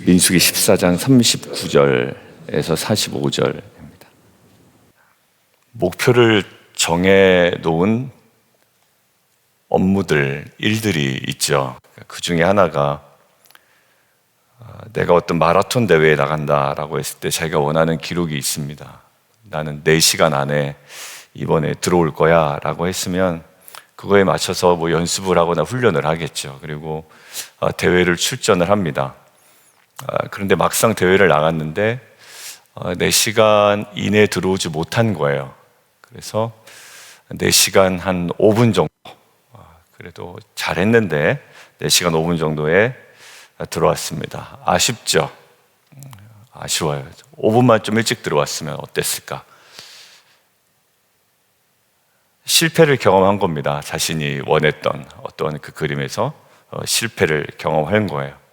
민수기 14장 39절에서 45절입니다. 목표를 정해 놓은 업무들, 일들이 있죠. 그 중에 하나가 내가 어떤 마라톤 대회에 나간다라고 했을 때 자기가 원하는 기록이 있습니다. 나는 4시간 안에 이번에 들어올 거야 라고 했으면 그거에 맞춰서 뭐 연습을 하거나 훈련을 하겠죠. 그리고 대회를 출전을 합니다. 그런데 막상 대회를 나갔는데 4시간 이내에 들어오지 못한 거예요. 그래서 4시간 한 5분 정도, 그래도 잘했는데 4시간 5분 정도에 들어왔습니다. 아쉽죠? 아쉬워요. 5분만 좀 일찍 들어왔으면 어땠을까? 실패를 경험한 겁니다. 자신이 원했던 어떤 그 그림에서 실패를 경험한 거예요.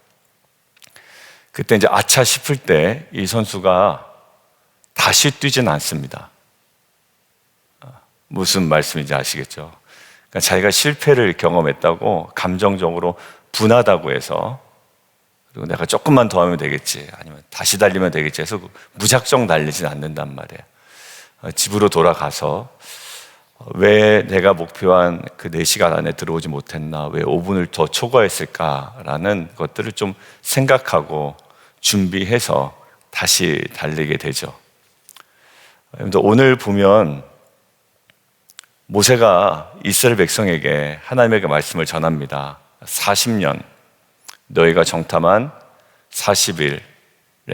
그때 이제 아차 싶을 때 이 선수가 다시 뛰진 않습니다. 무슨 말씀인지 아시겠죠? 그러니까 자기가 실패를 경험했다고 감정적으로 분하다고 해서 그리고 내가 조금만 더 하면 되겠지, 아니면 다시 달리면 되겠지 해서 무작정 달리진 않는단 말이에요. 집으로 돌아가서 왜 내가 목표한 그 4시간 안에 들어오지 못했나, 왜 5분을 더 초과했을까라는 것들을 좀 생각하고 준비해서 다시 달리게 되죠. 오늘 보면 모세가 이스라엘 백성에게 하나님의 말씀을 전합니다. 40년 너희가 정탐한 40일에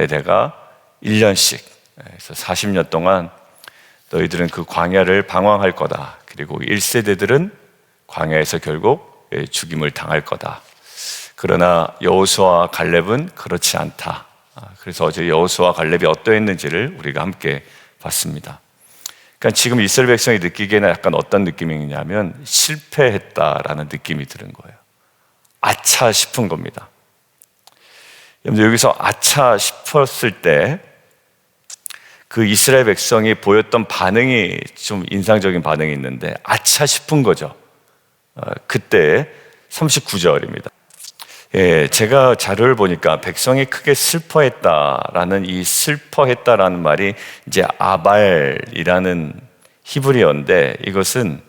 내가 1년씩, 그래서 40년 동안 너희들은 그 광야를 방황할 거다. 그리고 1세대들은 광야에서 결국 죽임을 당할 거다. 그러나 여호수아와 갈렙은 그렇지 않다. 그래서 어제 여호수아와 갈렙이 어떠했는지를 우리가 함께 봤습니다. 그러니까 지금 이스라엘 백성이 느끼기에는 약간 어떤 느낌이냐면 실패했다라는 느낌이 드는 거예요. 아차 싶은 겁니다. 여기서 아차 싶었을 때 그 이스라엘 백성이 보였던 반응이 좀 인상적인 반응이 있는데, 아차 싶은 거죠. 그때 39절입니다. 제가 자료를 보니까 백성이 크게 슬퍼했다라는 이 슬퍼했다라는 말이 이제 아발이라는 히브리어인데, 이것은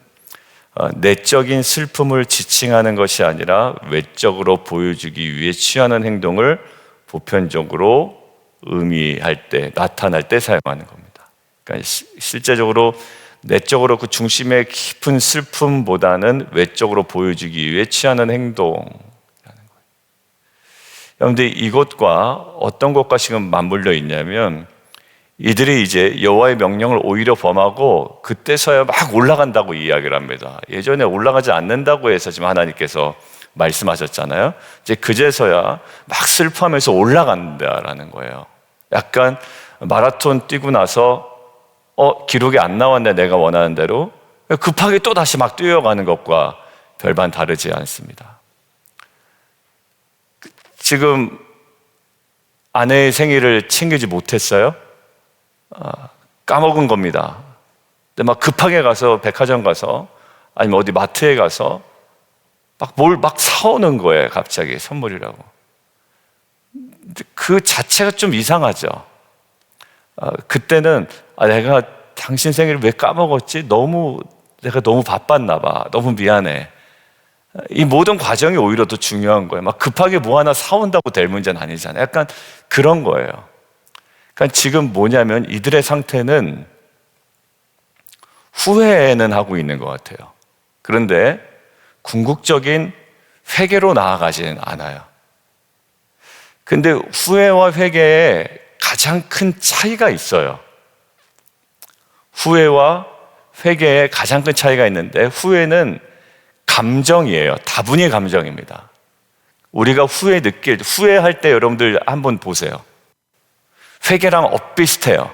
내적인 슬픔을 지칭하는 것이 아니라 외적으로 보여주기 위해 취하는 행동을 보편적으로 의미할 때, 나타날 때 사용하는 겁니다. 그러니까 실제적으로 내적으로 그 중심의 깊은 슬픔보다는 외적으로 보여주기 위해 취하는 행동이라는 거예요. 그런데 이것과 어떤 것과 지금 맞물려 있냐면, 이들이 이제 여호와의 명령을 오히려 범하고 그때서야 막 올라간다고 이야기를 합니다. 예전에 올라가지 않는다고 해서 지금 하나님께서 말씀하셨잖아요. 이제 그제서야 막 슬퍼하면서 올라간다라는 거예요. 약간 마라톤 뛰고 나서 기록이 안 나왔네, 내가 원하는 대로. 급하게 또 다시 막 뛰어가는 것과 별반 다르지 않습니다. 지금 아내의 생일을 챙기지 못했어요? 까먹은 겁니다. 근데 막 급하게 가서 백화점 가서, 아니면 어디 마트에 가서 뭘 사오는 거예요. 갑자기 선물이라고. 그 자체가 좀 이상하죠. 그때는 내가 당신 생일을 왜 까먹었지? 내가 너무 바빴나 봐. 너무 미안해. 이 모든 과정이 오히려 더 중요한 거예요. 막 급하게 뭐 하나 사온다고 될 문제는 아니잖아요. 약간 그런 거예요. 그러니까 지금 뭐냐면 이들의 상태는 후회는 하고 있는 것 같아요. 그런데 궁극적인 회개로 나아가지는 않아요. 근데 후회와 회개에 가장 큰 차이가 있어요. 후회와 회개에 가장 큰 차이가 있는데, 후회는 감정이에요. 다분히 감정입니다. 우리가 후회할 때 여러분들 한번 보세요. 회개랑 엇비슷해요.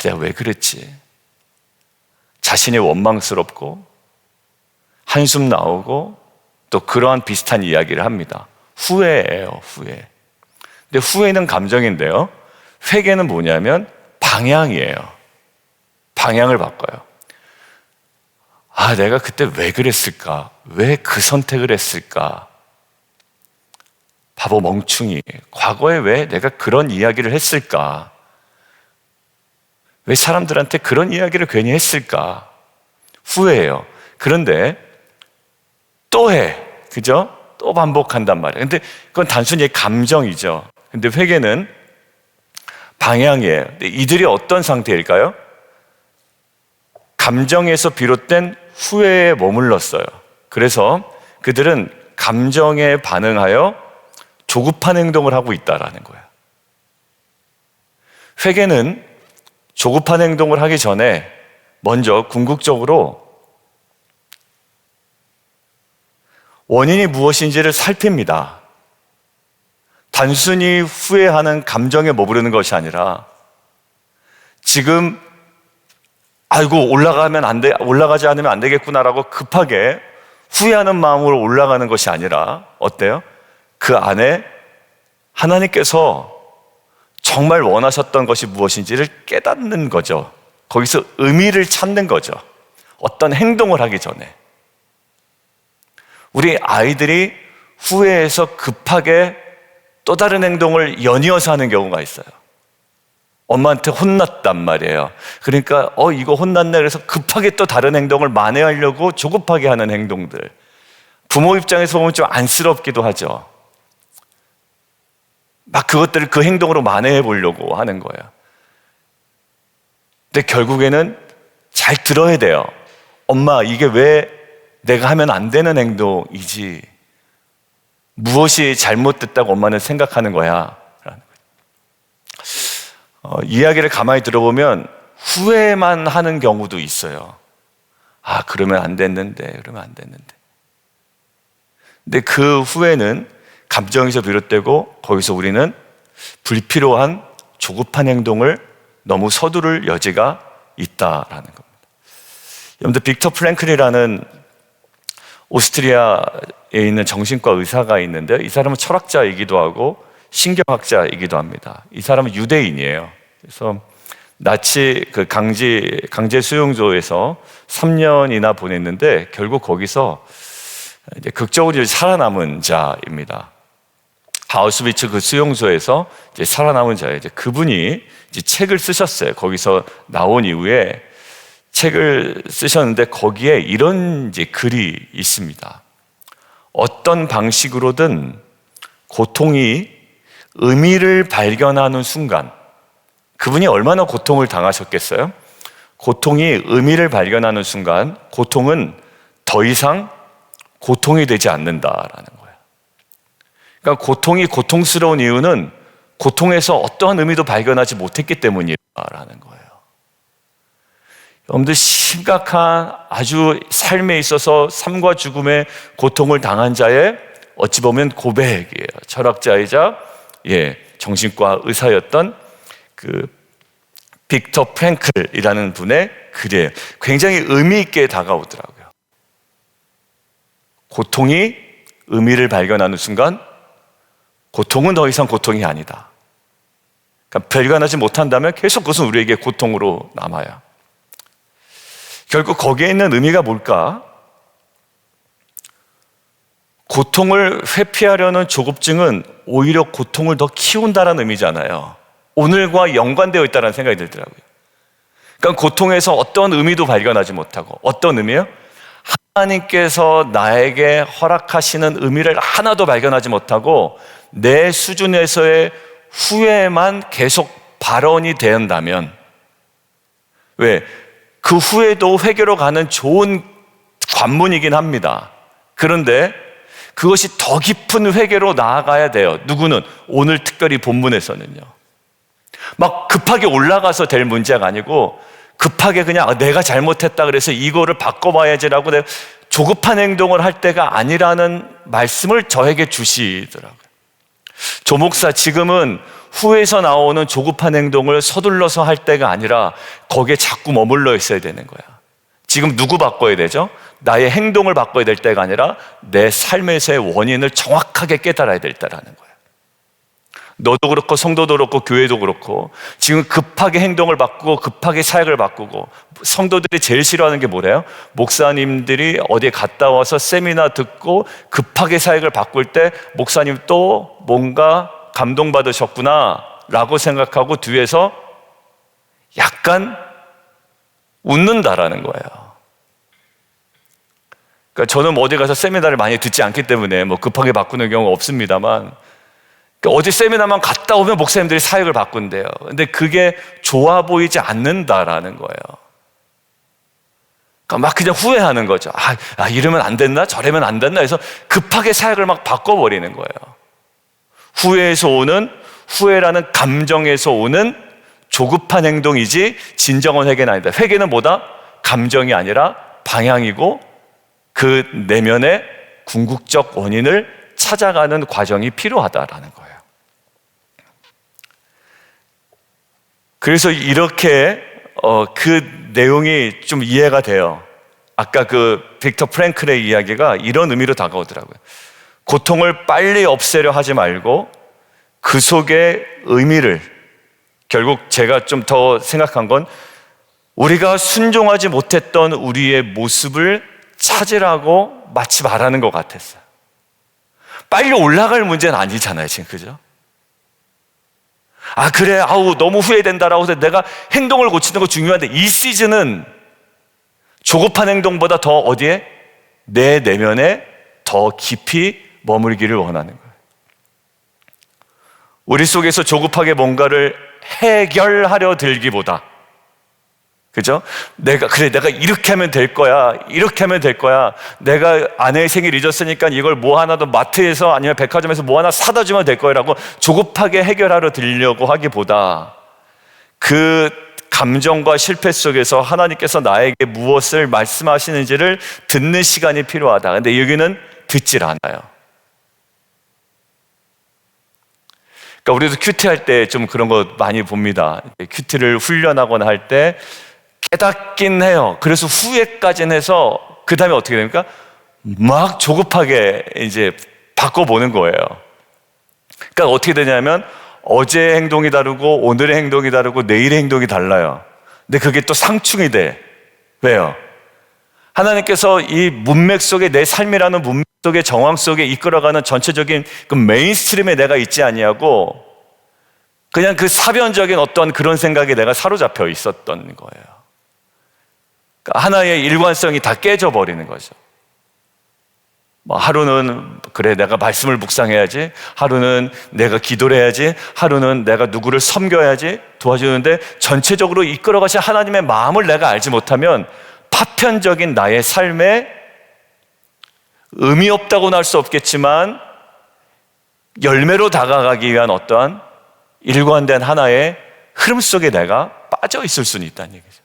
내가 왜 그랬지? 자신이 원망스럽고 한숨 나오고 또 그러한 비슷한 이야기를 합니다. 후회예요, 후회. 근데 후회는 감정인데요, 회개는 뭐냐면 방향이에요. 방향을 바꿔요. 내가 그때 왜 그랬을까? 왜 그 선택을 했을까? 바보 멍충이, 과거에 왜 내가 그런 이야기를 했을까? 왜 사람들한테 그런 이야기를 괜히 했을까? 후회해요. 그런데 또 해. 그죠? 또 반복한단 말이에요. 근데 그건 단순히 감정이죠. 근데 회개는 방향이에요. 근데 이들이 어떤 상태일까요? 감정에서 비롯된 후회에 머물렀어요. 그래서 그들은 감정에 반응하여 조급한 행동을 하고 있다라는 거예요. 회개는 조급한 행동을 하기 전에 먼저 궁극적으로 원인이 무엇인지를 살핍니다. 단순히 후회하는 감정에 머무르는 것이 아니라 지금 아이고 올라가지 않으면 안 되겠구나라고 급하게 후회하는 마음으로 올라가는 것이 아니라 어때요? 그 안에 하나님께서 정말 원하셨던 것이 무엇인지를 깨닫는 거죠. 거기서 의미를 찾는 거죠. 어떤 행동을 하기 전에. 우리 아이들이 후회해서 급하게 또 다른 행동을 연이어서 하는 경우가 있어요. 엄마한테 혼났단 말이에요. 그러니까 이거 혼났네 그래서 급하게 또 다른 행동을 만회하려고 조급하게 하는 행동들. 부모 입장에서 보면 좀 안쓰럽기도 하죠. 막 그것들을 그 행동으로 만회해 보려고 하는 거예요. 근데 결국에는 잘 들어야 돼요. 엄마, 이게 왜 내가 하면 안 되는 행동이지? 무엇이 잘못됐다고 엄마는 생각하는 거야? 이야기를 가만히 들어보면 후회만 하는 경우도 있어요. 그러면 안 됐는데. 근데 그 후회는 감정에서 비롯되고 거기서 우리는 불필요한 조급한 행동을 너무 서두를 여지가 있다라는 겁니다. 여러분들 빅터 프랭클이라는 오스트리아에 있는 정신과 의사가 있는데 이 사람은 철학자이기도 하고 신경학자이기도 합니다. 이 사람은 유대인이에요. 그래서 나치 그 강제 수용소에서 3년이나 보냈는데 결국 거기서 이제 극적으로 살아남은 자입니다. 아우슈비츠 그 수용소에서 이제 살아남은 자예요. 이제 그분이 이제 책을 쓰셨어요. 거기서 나온 이후에 책을 쓰셨는데 거기에 이런 이제 글이 있습니다. 어떤 방식으로든 고통이 의미를 발견하는 순간, 그분이 얼마나 고통을 당하셨겠어요? 고통이 의미를 발견하는 순간, 고통은 더 이상 고통이 되지 않는다라는 거예요. 그러니까 고통이 고통스러운 이유는 고통에서 어떠한 의미도 발견하지 못했기 때문이라는 거예요. 여러분들 심각한 아주 삶에 있어서 삶과 죽음의 고통을 당한 자의 어찌 보면 고백이에요. 철학자이자 정신과 의사였던 그 빅터 프랭클이라는 분의 글이에요. 굉장히 의미 있게 다가오더라고요. 고통이 의미를 발견하는 순간 고통은 더 이상 고통이 아니다. 그러니까 발견하지 못한다면 계속 그것은 우리에게 고통으로 남아요. 결국 거기에 있는 의미가 뭘까? 고통을 회피하려는 조급증은 오히려 고통을 더 키운다는 의미잖아요. 오늘과 연관되어 있다는 생각이 들더라고요. 그러니까 고통에서 어떤 의미도 발견하지 못하고, 어떤 의미요? 하나님께서 나에게 허락하시는 의미를 하나도 발견하지 못하고 내 수준에서의 후회만 계속 발언이 된다면, 왜? 그 후회도 회개로 가는 좋은 관문이긴 합니다. 그런데 그것이 더 깊은 회개로 나아가야 돼요. 누구는? 오늘 특별히 본문에서는요. 막 급하게 올라가서 될 문제가 아니고 급하게 그냥 내가 잘못했다 그래서 이거를 바꿔봐야지라고 내가 조급한 행동을 할 때가 아니라는 말씀을 저에게 주시더라고요. 조 목사, 지금은 후에서 나오는 조급한 행동을 서둘러서 할 때가 아니라 거기에 자꾸 머물러 있어야 되는 거야. 지금 누구 바꿔야 되죠? 나의 행동을 바꿔야 될 때가 아니라 내 삶에서의 원인을 정확하게 깨달아야 될 때라는 거야. 너도 그렇고 성도도 그렇고 교회도 그렇고 지금 급하게 행동을 바꾸고 급하게 사역을 바꾸고, 성도들이 제일 싫어하는 게 뭐래요? 목사님들이 어디에 갔다 와서 세미나 듣고 급하게 사역을 바꿀 때 목사님 또 뭔가 감동받으셨구나 라고 생각하고 뒤에서 약간 웃는다라는 거예요. 그러니까 저는 어디 가서 세미나를 많이 듣지 않기 때문에 뭐 급하게 바꾸는 경우가 없습니다만, 그러니까 어디 세미나만 갔다 오면 목사님들이 사역을 바꾼대요. 근데 그게 좋아 보이지 않는다라는 거예요. 그러니까 막 그냥 후회하는 거죠. 이러면 안 됐나? 저러면 안 됐나? 해서 급하게 사역을 막 바꿔버리는 거예요. 후회라는 감정에서 오는 조급한 행동이지 진정한 회개는 아니다. 회개는 뭐다? 감정이 아니라 방향이고 그 내면의 궁극적 원인을 찾아가는 과정이 필요하다라는 거예요. 그래서 이렇게 그 내용이 좀 이해가 돼요. 아까 그 빅터 프랭클의 이야기가 이런 의미로 다가오더라고요. 고통을 빨리 없애려 하지 말고 그 속의 의미를, 결국 제가 좀 더 생각한 건 우리가 순종하지 못했던 우리의 모습을 찾으라고 마치 말하는 것 같았어요. 빨리 올라갈 문제는 아니잖아요, 지금. 그죠? 그래, 너무 후회된다라고 해서 내가 행동을 고치는 거 중요한데, 이 시즌은 조급한 행동보다 더 어디에? 내 내면에 더 깊이 머물기를 원하는 거예요. 우리 속에서 조급하게 뭔가를 해결하려 들기보다, 그죠? 내가 이렇게 하면 될 거야. 이렇게 하면 될 거야. 내가 아내의 생일 잊었으니까 이걸 뭐 하나 더 마트에서 아니면 백화점에서 뭐 하나 사다 주면 될 거라고 조급하게 해결하려 들려고 하기보다, 그 감정과 실패 속에서 하나님께서 나에게 무엇을 말씀하시는지를 듣는 시간이 필요하다. 근데 여기는 듣질 않아요. 그러니까 우리도 큐티 할 때 좀 그런 거 많이 봅니다. 큐티를 훈련하거나 할 때 깨닫긴 해요. 그래서 후회까지는 해서 그 다음에 어떻게 됩니까? 막 조급하게 이제 바꿔보는 거예요. 그러니까 어떻게 되냐면 어제의 행동이 다르고 오늘의 행동이 다르고 내일의 행동이 달라요. 근데 그게 또 상충이 돼. 왜요? 하나님께서 이 문맥 속에, 내 삶이라는 문맥 속에, 정황 속에 이끌어가는 전체적인 그 메인스트림에 내가 있지 아니하고 그냥 그 사변적인 어떤 그런 생각에 내가 사로잡혀 있었던 거예요. 그러니까 하나의 일관성이 다 깨져버리는 거죠. 하루는 그래, 내가 말씀을 묵상해야지, 하루는 내가 기도를 해야지, 하루는 내가 누구를 섬겨야지 도와주는데, 전체적으로 이끌어가신 하나님의 마음을 내가 알지 못하면 파편적인 나의 삶에 의미 없다고는 할 수 없겠지만 열매로 다가가기 위한 어떠한 일관된 하나의 흐름 속에 내가 빠져 있을 수는 있다는 얘기죠.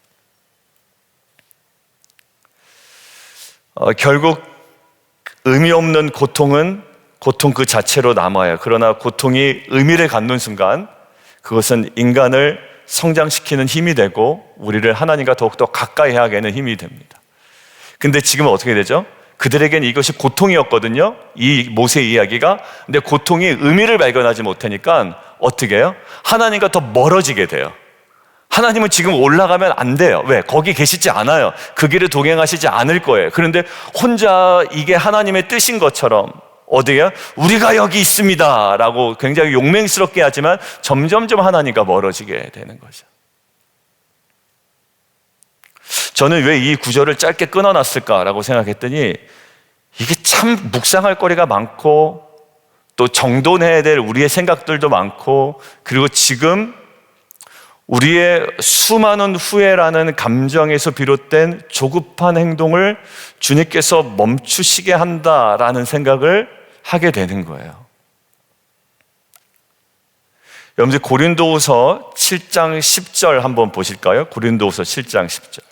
결국 의미 없는 고통은 고통 그 자체로 남아요. 그러나 고통이 의미를 갖는 순간 그것은 인간을 성장시키는 힘이 되고 우리를 하나님과 더욱더 가까이 하게 하는 힘이 됩니다. 근데 지금은 어떻게 되죠? 그들에게는 이것이 고통이었거든요, 이 모세 이야기가. 근데 고통이 의미를 발견하지 못하니까 어떻게 해요? 하나님과 더 멀어지게 돼요. 하나님은 지금 올라가면 안 돼요. 왜? 거기 계시지 않아요. 그 길을 동행하시지 않을 거예요. 그런데 혼자 이게 하나님의 뜻인 것처럼 어디에요? 우리가 여기 있습니다 라고 굉장히 용맹스럽게 하지만 점점점 하나님과 멀어지게 되는 거죠. 저는 왜 이 구절을 짧게 끊어놨을까라고 생각했더니 이게 참 묵상할 거리가 많고 또 정돈해야 될 우리의 생각들도 많고, 그리고 지금 우리의 수많은 후회라는 감정에서 비롯된 조급한 행동을 주님께서 멈추시게 한다라는 생각을 하게 되는 거예요. 여러분들 고린도후서 7장 10절 한번 보실까요? 고린도후서 7장 10절.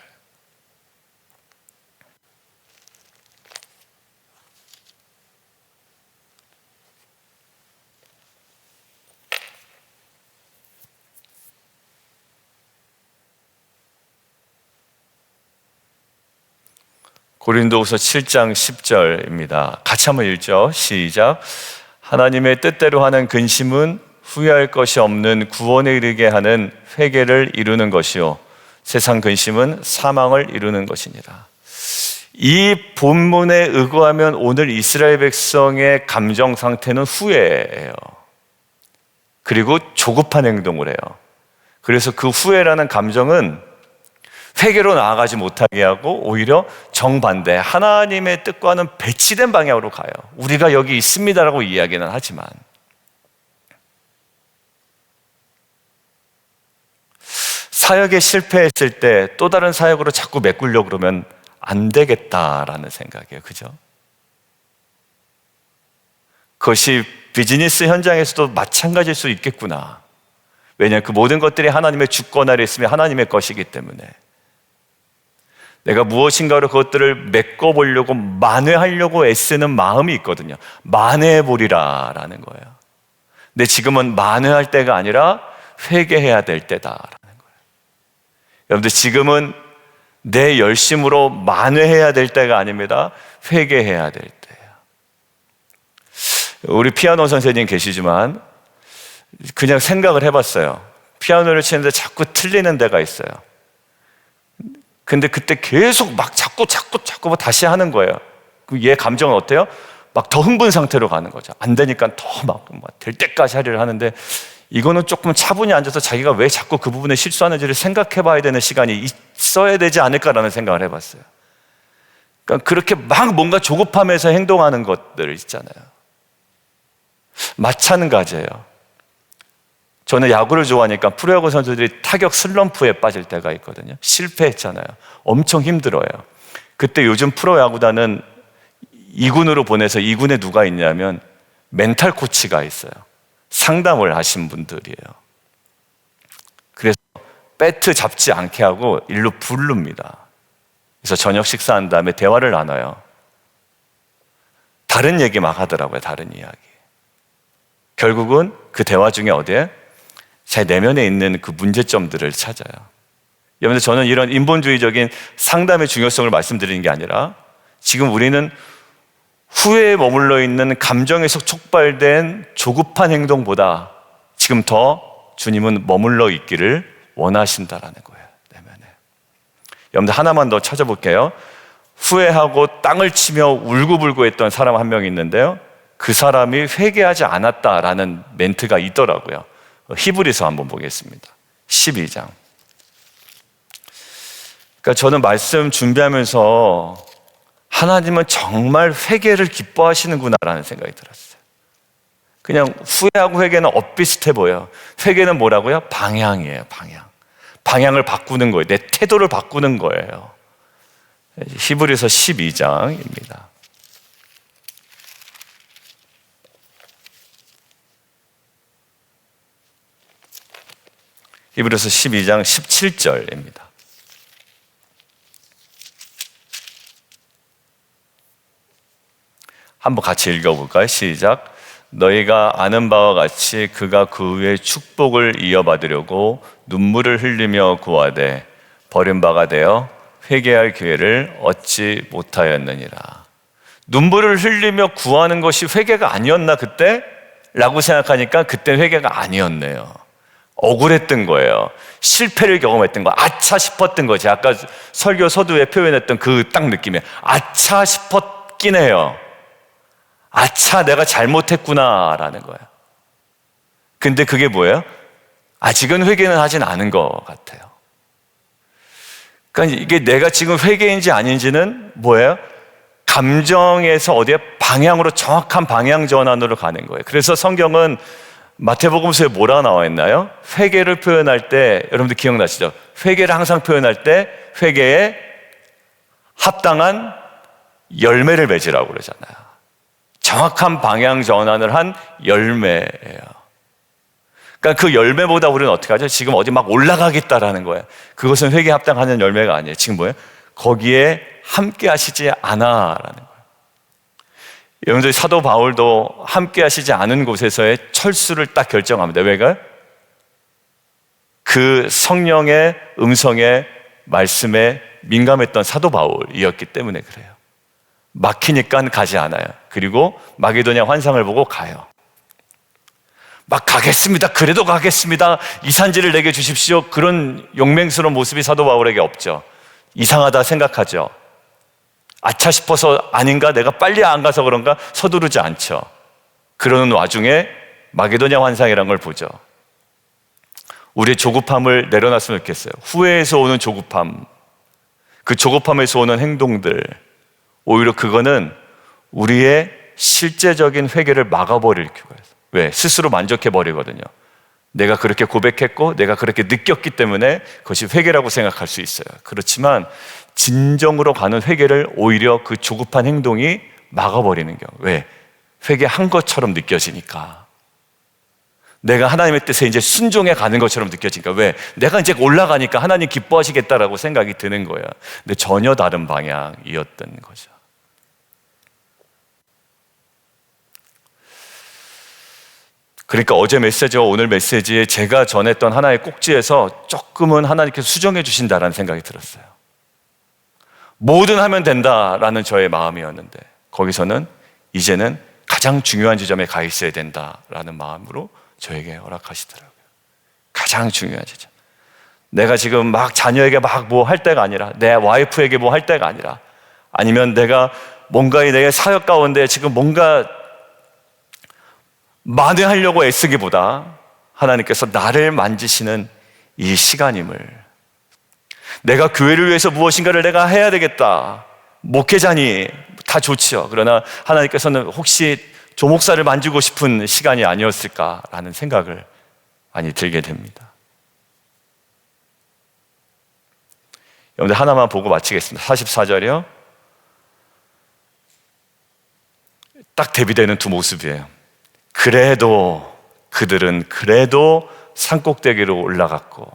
고린도후서 7장 10절입니다. 같이 한번 읽죠. 시작. 하나님의 뜻대로 하는 근심은 후회할 것이 없는 구원에 이르게 하는 회개를 이루는 것이요, 세상 근심은 사망을 이루는 것이니라. 이 본문에 의거하면 오늘 이스라엘 백성의 감정 상태는 후회예요. 그리고 조급한 행동을 해요. 그래서 그 후회라는 감정은 회개로 나아가지 못하게 하고 오히려 정반대 하나님의 뜻과는 배치된 방향으로 가요. 우리가 여기 있습니다라고 이야기는 하지만 사역에 실패했을 때 또 다른 사역으로 자꾸 메꾸려고 그러면 안 되겠다라는 생각이에요. 그죠? 그것이 비즈니스 현장에서도 마찬가지일 수 있겠구나. 왜냐하면 그 모든 것들이 하나님의 주권 아래 있으면 하나님의 것이기 때문에 내가 무엇인가로 그것들을 메꿔보려고 만회하려고 애쓰는 마음이 있거든요. 만회해보리라라는 거예요. 근데 지금은 만회할 때가 아니라 회개해야 될 때다라는 거예요. 여러분들 지금은 내 열심으로 만회해야 될 때가 아닙니다. 회개해야 될 때예요. 우리 피아노 선생님 계시지만 그냥 생각을 해봤어요. 피아노를 치는데 자꾸 틀리는 데가 있어요. 근데 그때 계속 막 자꾸 뭐 다시 하는 거예요. 얘 감정은 어때요? 막 더 흥분 상태로 가는 거죠. 안 되니까 더 막 될 때까지 하려고 하는데 이거는 조금 차분히 앉아서 자기가 왜 자꾸 그 부분에 실수하는지를 생각해 봐야 되는 시간이 있어야 되지 않을까라는 생각을 해봤어요. 그러니까 그렇게 막 뭔가 조급함에서 행동하는 것들 있잖아요. 마찬가지예요. 저는 야구를 좋아하니까 프로야구 선수들이 타격 슬럼프에 빠질 때가 있거든요. 실패했잖아요. 엄청 힘들어요. 그때 요즘 프로야구단은 2군으로 보내서 2군에 누가 있냐면 멘탈 코치가 있어요. 상담을 하신 분들이에요. 그래서 배트 잡지 않게 하고 일로 부릅니다. 그래서 저녁 식사한 다음에 대화를 나눠요. 다른 얘기 막 하더라고요. 다른 이야기. 결국은 그 대화 중에 어디에? 제 내면에 있는 그 문제점들을 찾아요. 여러분들 저는 이런 인본주의적인 상담의 중요성을 말씀드리는 게 아니라 지금 우리는 후회에 머물러 있는 감정에서 촉발된 조급한 행동보다 지금 더 주님은 머물러 있기를 원하신다라는 거예요. 내면에. 여러분들 하나만 더 찾아볼게요. 후회하고 땅을 치며 울고불고 했던 사람 한 명 있는데요. 그 사람이 회개하지 않았다라는 멘트가 있더라고요. 히브리서 한번 보겠습니다. 12장. 그러니까 저는 말씀 준비하면서 하나님은 정말 회개를 기뻐하시는구나라는 생각이 들었어요. 그냥 후회하고 회개는 엇비슷해 보여요. 회개는 뭐라고요? 방향이에요. 방향을 바꾸는 거예요. 내 태도를 바꾸는 거예요. 히브리서 12장입니다. 히브리서 12장 17절입니다. 한번 같이 읽어볼까요? 시작. 너희가 아는 바와 같이 그가 그 후에 축복을 이어받으려고 눈물을 흘리며 구하되 버림바가 되어 회개할 기회를 얻지 못하였느니라. 눈물을 흘리며 구하는 것이 회개가 아니었나 그때? 라고 생각하니까 그때 회개가 아니었네요. 억울했던 거예요. 실패를 경험했던 거, 아차 싶었던 거지. 아까 설교 서두에 표현했던 그 딱 느낌이에요. 아차 싶었긴 해요. 아차, 내가 잘못했구나라는 거예요. 근데 그게 뭐예요? 아직은 회개는 하진 않은 것 같아요. 그러니까 이게 내가 지금 회개인지 아닌지는 뭐예요? 감정에서 어디에 방향으로 정확한 방향 전환으로 가는 거예요. 그래서 성경은 마태복음서에 뭐라 나와 있나요? 회개를 표현할 때 여러분들 기억나시죠? 회개를 항상 표현할 때 회개에 합당한 열매를 맺으라고 그러잖아요. 정확한 방향 전환을 한 열매예요. 그러니까 그 열매보다 우리는 어떻게 하죠? 지금 어디 막 올라가겠다라는 거예요. 그것은 회개에 합당하는 열매가 아니에요. 지금 뭐예요? 거기에 함께 하시지 않아라는 거예요. 여러분들 사도 바울도 함께 하시지 않은 곳에서의 철수를 딱 결정합니다. 왜가요? 그 성령의 음성에 말씀에 민감했던 사도 바울이었기 때문에 그래요. 막히니까 가지 않아요. 그리고 마게도냐 환상을 보고 가요. 막 가겠습니다. 그래도 가겠습니다. 이 산지를 내게 주십시오. 그런 용맹스러운 모습이 사도 바울에게 없죠. 이상하다 생각하죠. 아차 싶어서 아닌가? 내가 빨리 안 가서 그런가? 서두르지 않죠. 그러는 와중에 마게도냐 환상이라는 걸 보죠. 우리의 조급함을 내려놨으면 좋겠어요. 후회에서 오는 조급함, 그 조급함에서 오는 행동들, 오히려 그거는 우리의 실제적인 회개를 막아버릴 기회가 있어요. 왜? 스스로 만족해버리거든요. 내가 그렇게 고백했고 내가 그렇게 느꼈기 때문에 그것이 회개라고 생각할 수 있어요. 그렇지만 진정으로 가는 회개를 오히려 그 조급한 행동이 막아버리는 경우. 왜? 회개한 것처럼 느껴지니까. 내가 하나님의 뜻에 이제 순종해 가는 것처럼 느껴지니까. 왜? 내가 이제 올라가니까 하나님 기뻐하시겠다라고 생각이 드는 거예요. 근데 전혀 다른 방향이었던 거죠. 그러니까 어제 메시지와 오늘 메시지에 제가 전했던 하나의 꼭지에서 조금은 하나님께서 수정해 주신다라는 생각이 들었어요. 뭐든 하면 된다라는 저의 마음이었는데 거기서는 이제는 가장 중요한 지점에 가 있어야 된다라는 마음으로 저에게 허락하시더라고요. 가장 중요한 지점. 내가 지금 막 자녀에게 막 뭐 할 때가 아니라, 내 와이프에게 뭐 할 때가 아니라, 아니면 내가 뭔가의 내 사역 가운데 지금 뭔가 만회하려고 애쓰기보다 하나님께서 나를 만지시는 이 시간임을, 내가 교회를 위해서 무엇인가를 내가 해야 되겠다, 목회자니 다 좋지요. 그러나 하나님께서는 혹시 조목사를 만지고 싶은 시간이 아니었을까라는 생각을 많이 들게 됩니다. 여러분들 하나만 보고 마치겠습니다. 44절이요. 딱 대비되는 두 모습이에요. 그래도 그들은 그래도 산꼭대기로 올라갔고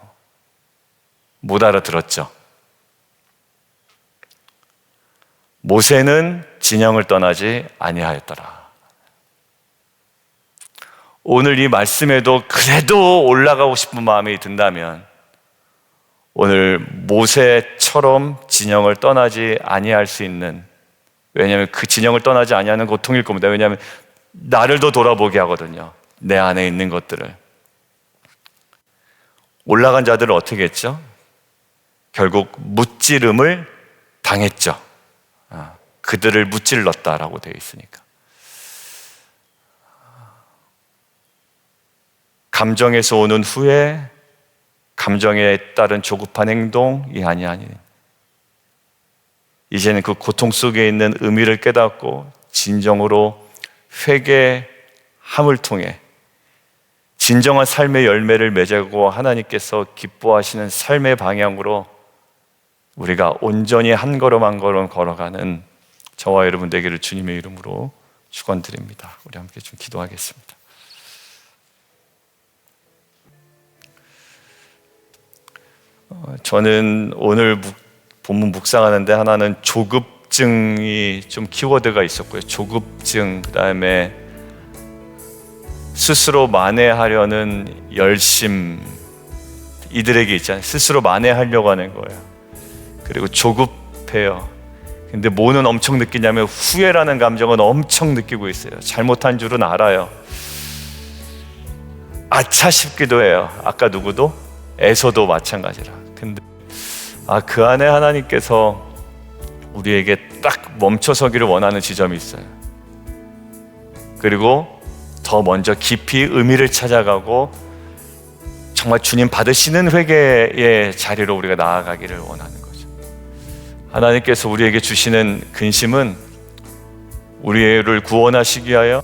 못 알아들었죠. 모세는 진영을 떠나지 아니하였더라. 오늘 이 말씀에도 그래도 올라가고 싶은 마음이 든다면 오늘 모세처럼 진영을 떠나지 아니할 수 있는, 왜냐하면 그 진영을 떠나지 아니하는 고통일 겁니다. 왜냐하면 나를 더 돌아보게 하거든요. 내 안에 있는 것들을. 올라간 자들은 어떻게 했죠? 결국 무찌름을 당했죠. 그들을 무찔렀다라고 되어 있으니까. 감정에서 오는 후회, 감정에 따른 조급한 행동이 아니. 이제는 그 고통 속에 있는 의미를 깨닫고 진정으로 회개함을 통해 진정한 삶의 열매를 맺고 하나님께서 기뻐하시는 삶의 방향으로 우리가 온전히 한 걸음 한 걸음 걸어가는 저와 여러분 되기를 주님의 이름으로 축원드립니다. 우리 함께 좀 기도하겠습니다. 저는 오늘 본문 묵상하는데 하나는 조급증이 좀 키워드가 있었고요. 조급증, 그다음에 스스로 만회하려는 열심, 이들에게 있잖아요. 스스로 만회하려고 하는 거예요. 그리고 조급해요. 근데 뭐는 엄청 느끼냐면 후회라는 감정은 엄청 느끼고 있어요. 잘못한 줄은 알아요. 아차 싶기도 해요. 아까 누구도? 에서도 마찬가지라. 근데 그 안에 하나님께서 우리에게 딱 멈춰서기를 원하는 지점이 있어요. 그리고 더 먼저 깊이 의미를 찾아가고 정말 주님 받으시는 회개의 자리로 우리가 나아가기를 원하는 거죠. 하나님께서 우리에게 주시는 근심은 우리를 구원하시기 위하여,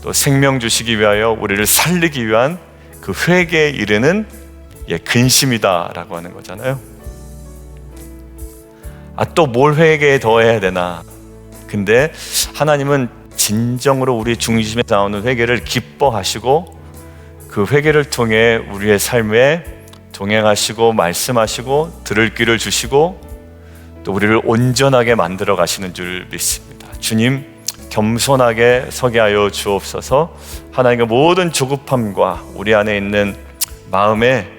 또 생명 주시기 위하여, 우리를 살리기 위한 그 회개에 이르는 근심이다라고 하는 거잖아요. 또 뭘 회개에 더해야 되나? 근데 하나님은 진정으로 우리 중심에 나오는 회개를 기뻐하시고 그 회개를 통해 우리의 삶에 동행하시고 말씀하시고 들을 귀를 주시고 또 우리를 온전하게 만들어 가시는 줄 믿습니다. 주님, 겸손하게 서게 하여 주옵소서. 하나님의 모든 조급함과 우리 안에 있는 마음에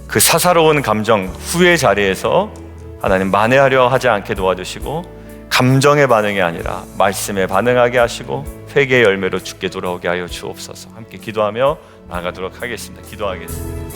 그 사사로운 감정, 후회 자리에서 하나님 만회하려 하지 않게 도와주시고 감정의 반응이 아니라 말씀에 반응하게 하시고 회개의 열매로 주께 돌아오게 하여 주옵소서. 함께 기도하며 나아가도록 하겠습니다. 기도하겠습니다.